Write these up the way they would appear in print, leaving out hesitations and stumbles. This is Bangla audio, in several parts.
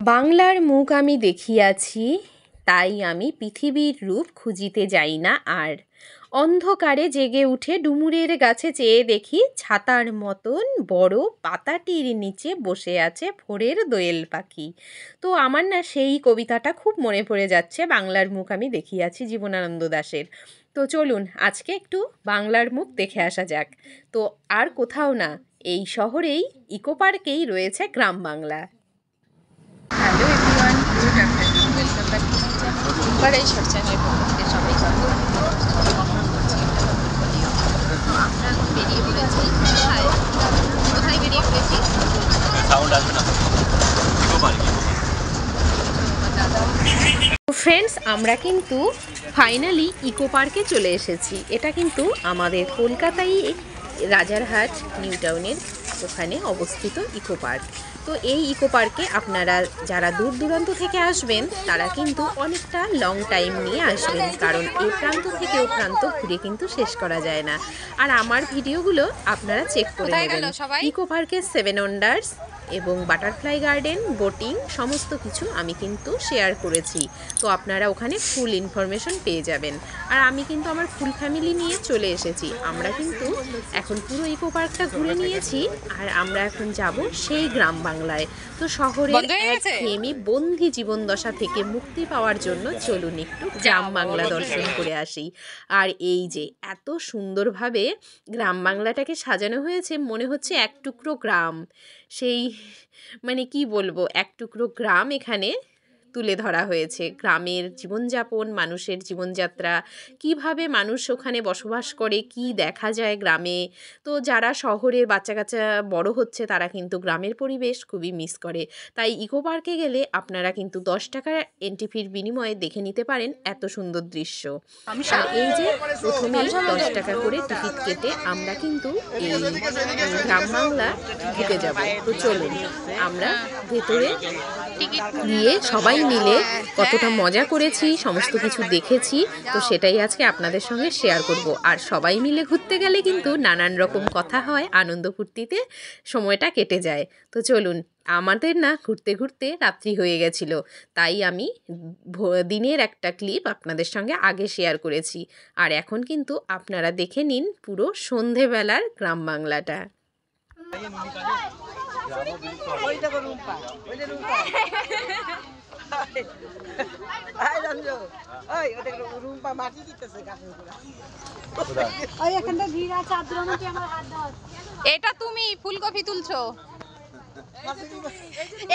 বাংলার মুখ আমি দেখিয়াছি, তাই আমি পৃথিবীর রূপ খুঁজিতে যাই না আর। অন্ধকারে জেগে উঠে ডুমুরের গাছে চেয়ে দেখি, ছাতার মতন বড় পাতাটির নিচে বসে আছে ভোরের দোয়েল পাখি। তো আমার না সেই কবিতাটা খুব মনে পড়ে যাচ্ছে, বাংলার মুখ আমি দেখিয়াছি জীবনানন্দ দাশের। তো চলুন আজকে একটু বাংলার মুখ দেখে আসা যাক। তো আর কোথাও না, এই শহরেই ইকো পার্কেই রয়েছে Gram Bangla. Hello everyone, good afternoon, welcome back to my channel টুম্পার এই শর্ট চ্যানেলের পক্ষ থেকে সবাইকে আমরা বেরিয়ে পড়েছি। কোথায় বেরিয়ে পড়েছি? ফ্রেন্ডস, আমরা কিন্তু ফাইনালি ইকো পার্কে চলে এসেছি। এটা কিন্তু আমাদের কলকাতায় রাজারহাট নিউ টাউনের ওখানে অবস্থিত ইকো পার্ক। তো এই ইকো পার্কে আপনারা যারা দূর দূরান্ত থেকে আসবেন তারা কিন্তু অনেকটা লং টাইম নিয়ে আসবেন, কারণ এই প্রান্ত থেকে ও প্রান্ত ঘুরে কিন্তু শেষ করা যায় না। আর আমার ভিডিওগুলো আপনারা চেক করে নেবেন। ইকো পার্কের 7 ওয়ান্ডার্স এবং বাটারফ্লাই গার্ডেন, বোটিং সমস্ত কিছু আমি কিন্তু শেয়ার করেছি। তো আপনারা ওখানে ফুল ইনফরমেশন পেয়ে যাবেন। আর আমি কিন্তু আমার ফুল ফ্যামিলি নিয়ে চলে এসেছি। আমরা কিন্তু এখন পুরো ইকো পার্কটা ঘুরে নিয়েছি, আর আমরা এখন যাব সেই গ্রাম বাংলায়। তো শহরের একঘেয়েমি বন্দি জীবন দশা থেকে মুক্তি পাওয়ার জন্য চলুন একটু গ্রাম বাংলা দর্শন করে আসি। আর এই যে এত সুন্দরভাবে গ্রাম বাংলাটাকে সাজানো হয়েছে, মনে হচ্ছে এক টুকরো গ্রাম। সেই মানে কি বলবো, এক টুকরো গ্রাম এখানে তুলে ধরা হয়েছে। গ্রামের জীবনযাপন, মানুষের জীবনযাত্রা, কিভাবে মানুষ ওখানে বসবাস করে, কি দেখা যায় গ্রামে। তো যারা শহরের বাচ্চা কাচ্চা বড় হচ্ছে তারা কিন্তু গ্রামের পরিবেশ খুবই মিস করে। তাই ইকো পার্কে গেলে আপনারা কিন্তু 10 টাকার এন্ট্রি ফির বিনিময়ে দেখে নিতে পারেন এত সুন্দর দৃশ্য। আর এই যে প্রথমেই 10 টাকা করে টিকিট কেটে আমরা কিন্তু এই গ্রাম বাংলা ঢুকে যাব। তো চলুন আমরা ভেতরে গিয়ে সবাই মিলে কতটা মজা করেছি, সমস্ত কিছু দেখেছি, তো সেটাই আজকে আপনাদের সঙ্গে শেয়ার করব। আর সবাই মিলে ঘুরতে গেলে কিন্তু নানান রকম কথা হয়, আনন্দ ফুর্তিতে সময়টা কেটে যায়। তো চলুন, আমাদের না ঘুরতে ঘুরতে রাত্রি হয়ে গেছিল, তাই আমি দিনের একটা ক্লিপ আপনাদের সঙ্গে আগে শেয়ার করেছি। আর এখন কিন্তু আপনারা দেখে নিন পুরো সন্ধেবেলার গ্রাম বাংলাটা। এটা তুমি ফুলকপি তুলছো,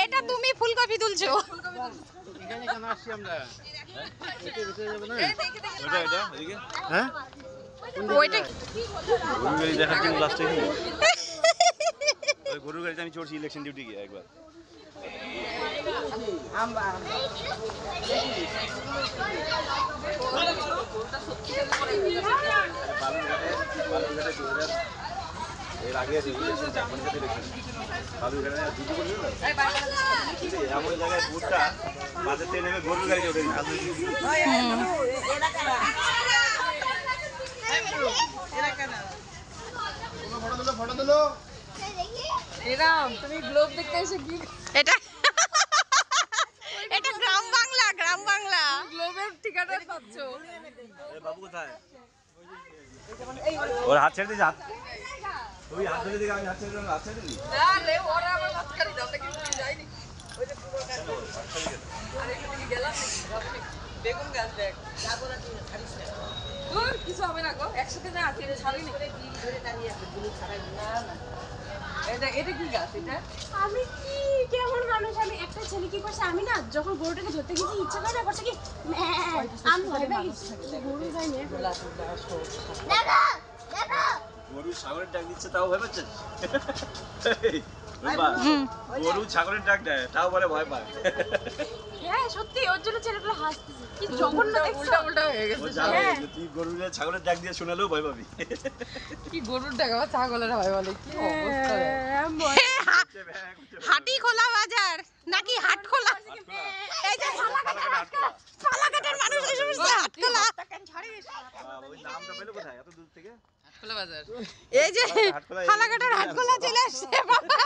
এটা তুমি ফুলকপি তুলছো। গরুর গাড়িতে আমি চড়ছি ইলেকশন ডিউটি গিয়ে একবার। এর আগে এমন জায়গায় বুটটা বাজার থেকে নেমে গরুর গাড়িতে ওঠে ফটো দিলো। তুমি গ্লোব দেখতে এসে কি এটা? এটা গ্রাম বাংলা, গ্রাম বাংলা গ্লোবের ঠিকানা পাচ্ছ। বাবু কোথায়? ওর হাত ছেড়ে দিস, হাত ওই হাত ধরে দিকে আমি হাত ছেড়ে দিলাম, হাত ছেড়ে দিলি না রে, ওরা আমার মাঝখানে দাও নাকি তুমি যাইনি। ওই যে পুরো কাজ আরে তুমি গেলাম নাকি বেগুন গাছ দেখ যাবরা তুই ছাড়িস না। দূর কিছু হবে না গো, একসাথে না আছে ছাড়ি না করে দিল ধরে দাঁড়িয়ে আছে, তুমি ছাড়াই না না। এটা কি গাছ? এটা আমি কি কেমন মানুষ, আমি একটা ছেলে কি করছে, আমি না যখন গরুটাকে ধরতে গেছি ইচ্ছা করে না করছে কি আমি ভয় পেয়ে গেছি। গরু যাই নিয়ে দেখো দেখো গরু ছাগলের ডাক দিচ্ছে তাও ভয় পাচ্ছেন? গরু ছাগলের ডাক দেয় তাও বলে ভয় পায়। হ্যাঁ সত্যি, ওর জন্য ছেলেগুলো হাসতেছে। কি জঘন্য দেখছো, উল্টা উল্টা হয়ে গেছে। তুই গরুর ছাগলের ডাক দিয়ে শোনালেও ভয় পাবি। কি গরুর ডাক আবার ছাগলের ভয় বলে, কি অবস্থা। হাটি খোলা বাজার নাকি হাট খোলা? এই যে ফালাকাটার মানুষ এসে বসে হাট খোলা। ওই নামটা পেলো কোথায় এত দূর থেকে? হাটখোলা বাজার। এই যে ফালাকাটার হাটখোলা চলে আসছে বাবা।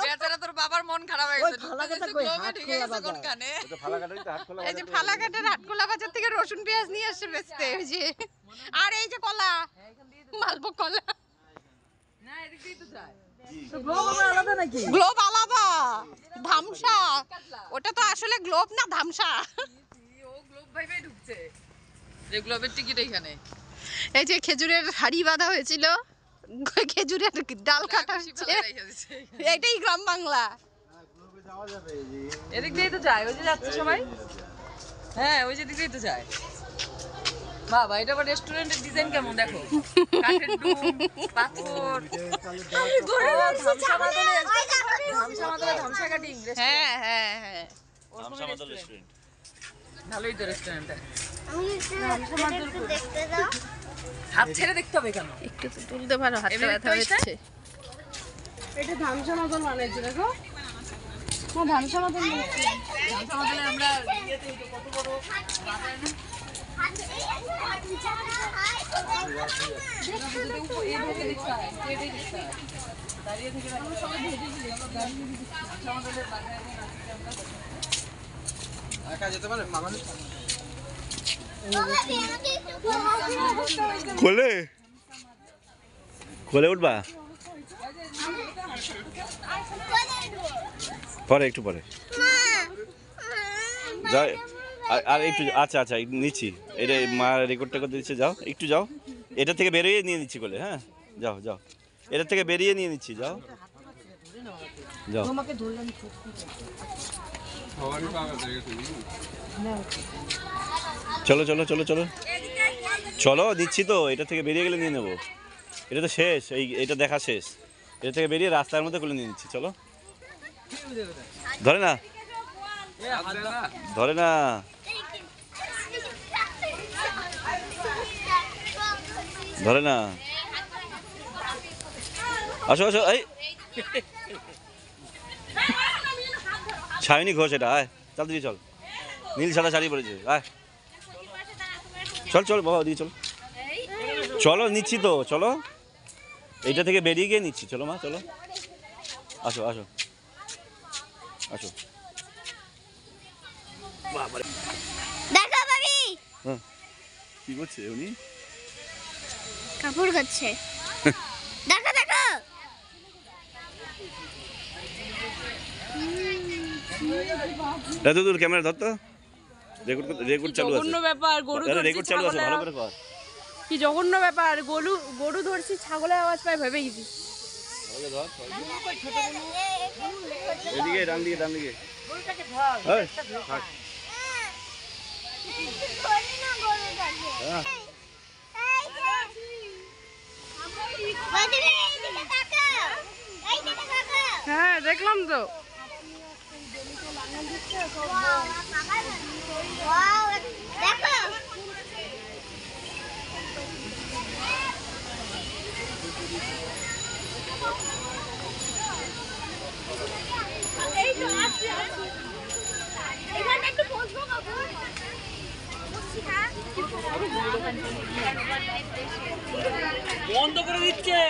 বেচারা তোর বাবার মন খারাপ হয়ে গেছে ফালাকাটা কই হাট খোলা বাজার কোনখানে এটা ফালাকাটাই তো হাট খোলা এই যে ফালাকাটার হাটখোলা বাজার থেকে রসুন পেঁয়াজ নিয়ে আসছে বেচতে ওই যে। আর এই যে কলা, মালভোগ কলা। না এদিক দিয়ে তো যায় গ্লোব আলাদা নাকি গ্লোব আলাদা, ধামসা। ওটা তো আসলে গ্লোব না, ধামসা। ও গ্লোব ভাইবে ঢুকছে যে গ্লোবের টিকিট এখানে এই যে খেজুরের হাড়ি বাঁধা হয়েছিল, খেজুরের ডাল কাটা হচ্ছে। এটাই গ্রাম বাংলা। যাওয়া যাবে এদিক দিয়েই তো যায়, ওই যে যাচ্ছে সবাই। হ্যাঁ ওই যে দিক দিয়েই তো যায়। বাবা এটা আবার রেস্টুরেন্টের ডিজাইন কেমন দেখো, কাঠের ডুম, পাথর। ধামসা মাদলে ধামসা কাটিং। হ্যাঁ হ্যাঁ হ্যাঁ। ভালোই তো রেস্টুরেন্টটা। দেখতে দাও। হাত ছেড়ে দেখতে হবে কেন? একটু তো তুলতে পারো, হাতটা এবারে ব্যথা তো এটা? হচ্ছে। এটা ধামসা মতন বানাইছে দেখো। না ধামসা মতন বানাইছে। ধামসা মাদলে আমরা ইয়েতে কত বড় বাজায় না? এইভাবে দেখতে হয়, এটাই দেখতে হয়। দাঁড়িয়ে থেকে আমরা সবাই ভেজে দিই, আমরা দাঁড়িয়ে দিই। ধামসা মাদলের বাজায় নিয়ে নাচতে আমরা একা যেতে পারে মামালি খোলে খোলে উঠবা পরে, একটু পরে যাও। আর একটু, আচ্ছা আচ্ছা নিচ্ছি, এটা মা রেকর্ডটা করতে দিচ্ছে, যাও একটু যাও, এটা থেকে বেরিয়ে নিয়ে নিচ্ছি কোলে। হ্যাঁ যাও যাও, এটা থেকে বেরিয়ে নিয়ে নিচ্ছি, যাও যাও। চলো চলো চলো চলো চলো, দিচ্ছি তো, এটা থেকে বেরিয়ে গেলে নিয়ে নেবো। এটা তো শেষ, এটা দেখা শেষ। এটা থেকে বেরিয়ে রাস্তার মধ্যে খুলে নিয়ে নিচ্ছি, চলো। ধরে না, ধরে না। ধরে না, আসো আসো। এই ছায়নি ঘোষ, এটা আয়, চল দিদি চল, নীল সাদা শাড়ি পরেছে, আয় চল চল বাবা, দিদি চল, চলো নিচ্ছি তো, চলো এইটা থেকে বেরিয়ে গিয়ে নিচ্ছি, চলো মা চলো, আসো আসো আসো। দেখো ভাবি হ্যাঁ কি করছে উনি? কাপড় কাচ্ছে। দেখো দেখো এত দূর ক্যামেরা ধরতো, রেকর্ড চালু আছে। জঘন্য ব্যাপার, গরু আরে ধরছি রেকর্ড চালু আছে, ছাগলের ভালো করে কর। কি জঘন্য ব্যাপার, গরু ধরছি ছাগলের আওয়াজ পাই ভেবে গেছি। এদিকে ডান দিকে, ডান দিকে। এই, থাক। হ্যাঁ। হ্যাঁ দেখলাম তো। বন্ধ করে দিচ্ছে।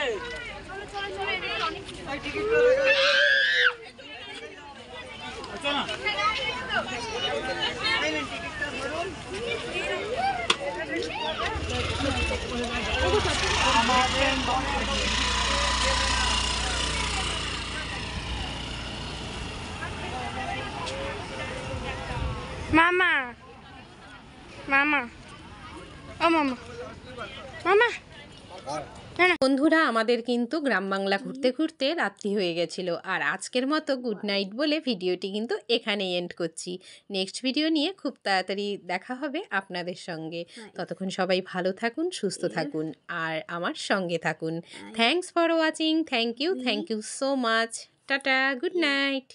মামা মামা ও মামা মামা বন্ধুরা, আমাদের কিন্তু গ্রাম বাংলা ঘুরতে ঘুরতে রাত্রি হয়ে গেছিল। আর আজকের মতো গুড নাইট বলে ভিডিওটি কিন্তু এখানেই এন্ড করছি। নেক্সট ভিডিও নিয়ে খুব তাড়াতাড়ি দেখা হবে আপনাদের সঙ্গে। ততক্ষণ সবাই ভালো থাকুন, সুস্থ থাকুন, আর আমার সঙ্গে থাকুন। Thanks for watching. Thank you so much. Tata, good night.